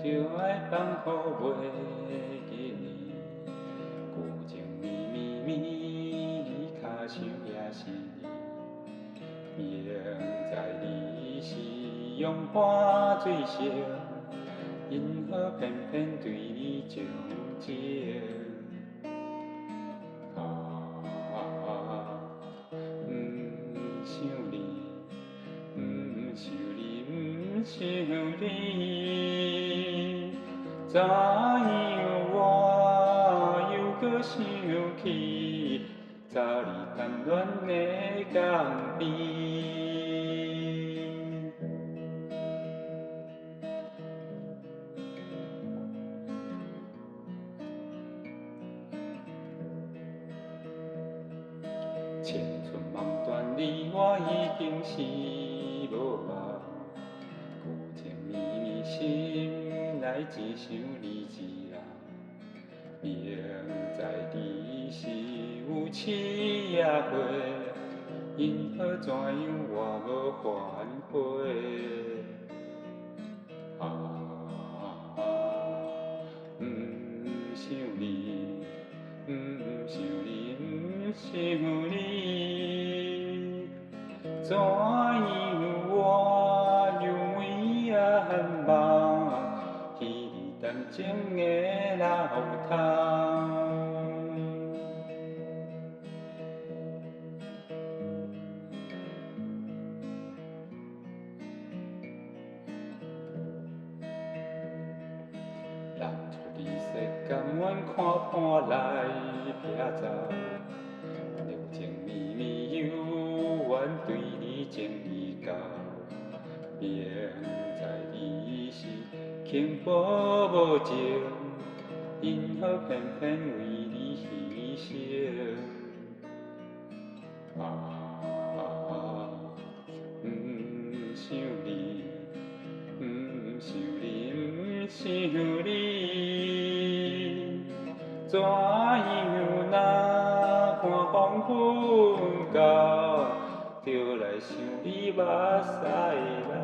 就爱放乎袂记你，旧情绵绵绵，你脚想也是你。明知你是用花水色，因何偏偏对你钟情？不想你，不想你，不想你，怎样我又搁想起早日谈恋的港边？千寸万段，你我已经是无望。旧情绵绵，心内只想你一人。明知你是有痴也火，因何怎样我无反悔？不想你，不想你，不想你，怎样我又每晚梦起你谈情的老汤？人出离世，甘愿看破来撇走，柔情绵绵犹原对你情意厚。明知你是轻薄无情，因何偏偏为你牺牲？不想你，不想你，不想你，怎样若看黄昏到，就来想你目屎流。